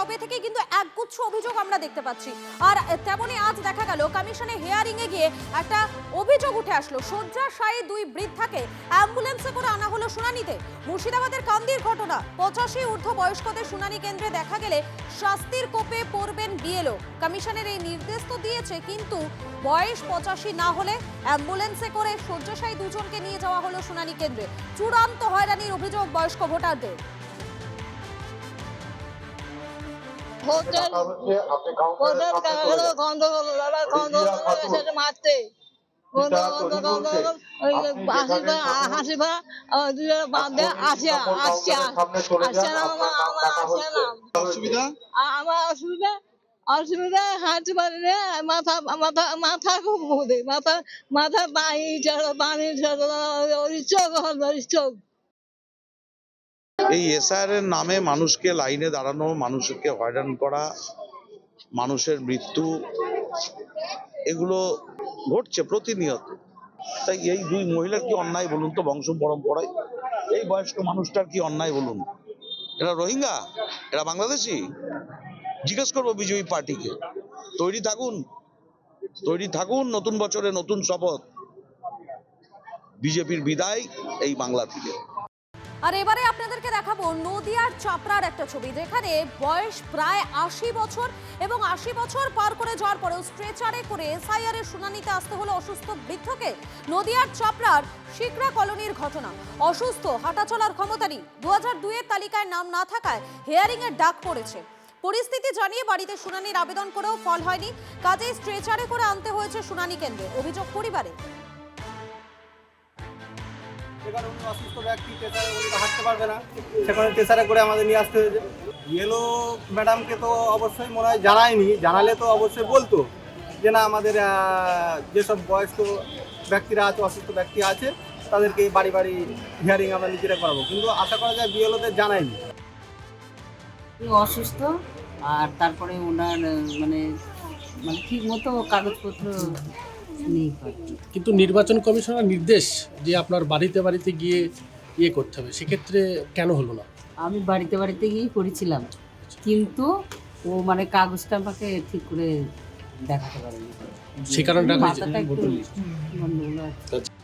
তবে থেকে কিন্তু একগুচ্ছ অভিযোগ আমরা দেখতে পাচ্ছি। আর তেমনি আজ দেখা গেল কমিশনে হিয়ারিং এ গিয়ে একটা অভিযোগ উঠে আসলো। শয্যাশায়ী দুই বৃদ্ধাকে অ্যাম্বুলেন্সে করে আনা হলো শুনানিতে। মুর্শিদাবাদের কান্দির ঘটনা। 85 ঊর্ধ্ব বয়স্কদের শুনানি কেন্দ্রে দেখা গেলে শাস্তির কোপে পড়বেন বিএলও। কমিশনের এই নির্দেশ তো দিয়েছে, কিন্তু বয়স 85 না হলে অ্যাম্বুলেন্সে করে শয্যাশায়ী দুজনকে নিয়ে যাওয়া হলো শুনানি কেন্দ্রে। চূড়ান্ত হয়রানির অভিযোগ বয়স্ক ভোটারদের। অসুবিধা হাঁটতে পারি না, মাথা মাথা মাথা খুব ঘুরে, মাথা পানি চোখ। এই এসআর এর নামে মানুষকে লাইনে দাঁড়ানো, মানুষকে হয়রান করা, মানুষের মৃত্যু, এগুলো ঘটছে প্রতিনিয়ত। তাই এই দুই মহিলার কি অন্যায় বলুন তো? বংশ পরম্পরায় এই বয়স্ক মানুষটার কি অন্যায় বলুন? এরা রোহিঙ্গা, এরা বাংলাদেশি? জিজ্ঞেস করবো বিজেপি পার্টিকে। তৈরি থাকুন, নতুন বছরে নতুন শপথ, বিজেপির বিদায় এই বাংলা থেকে। আর এবারে আপনাদেরকে দেখাবো নদিয়ার চাপড়ার একটা ছবি, যেখানে বয়স প্রায় 80 বছর এবং 80 বছর পার করে যাওয়ার পরেও স্ট্রেচারে করে এসআইআর এর শুনানিতে আসতে হলো অসুস্থ বৃদ্ধকে। নদিয়ার চাপড়ার শিকরা কলোনির ঘটনা। অসুস্থ, হাঁটাচলার ক্ষমতা নেই, 2002 এর তালিকায় নাম না থাকায় হিয়ারিং এর ডাক পড়েছে। পরিস্থিতি জানিয়ে বাড়িতে শুনানির আবেদন করেও ফল হয়নি, কাজেই স্ট্রেচারে করে আনতে হয়েছে শুনানি কেন্দ্রে। অভিযোগ পরিবারে। সেখানে উনি অসুস্থ ব্যক্তি, ট্রেসারে উনি হাঁটতে পারবে না, সেখানে ট্রেসারে করে আমাদের নিয়ে আসতে হয়েছে। ইয়েলো ম্যাডামকে তো অবশ্যই মনে হয় জানায়নি, জানালে তো অবশ্যই বলতো যে না আমাদের যেসব বয়স্ক ব্যক্তিরা আছে, অসুস্থ ব্যক্তি আছে, তাদেরকে বাড়ি বাড়ি হিয়ারিং আমরা নিজেরা করাবো, কিন্তু আশা করা যায় বিএলওদের জানায়নি। অসুস্থ, আর তারপরে ওনার মানে মানে ঠিক মতো কাগজপত্র নেই। কিন্তু নির্বাচন কমিশনের নির্দেশ যে আপনার বাড়িতে বাড়িতে গিয়ে ইয়ে করতে হবে, সেক্ষেত্রে কেন হলো না? আমি বাড়িতে বাড়িতে গিয়েই করেছিলাম, কিন্তু ও মানে কাগজটা আমাকে ঠিক করে দেখাতে পারেনি। সে কারণে মাথাটা একটু গন্ডগোল আছে।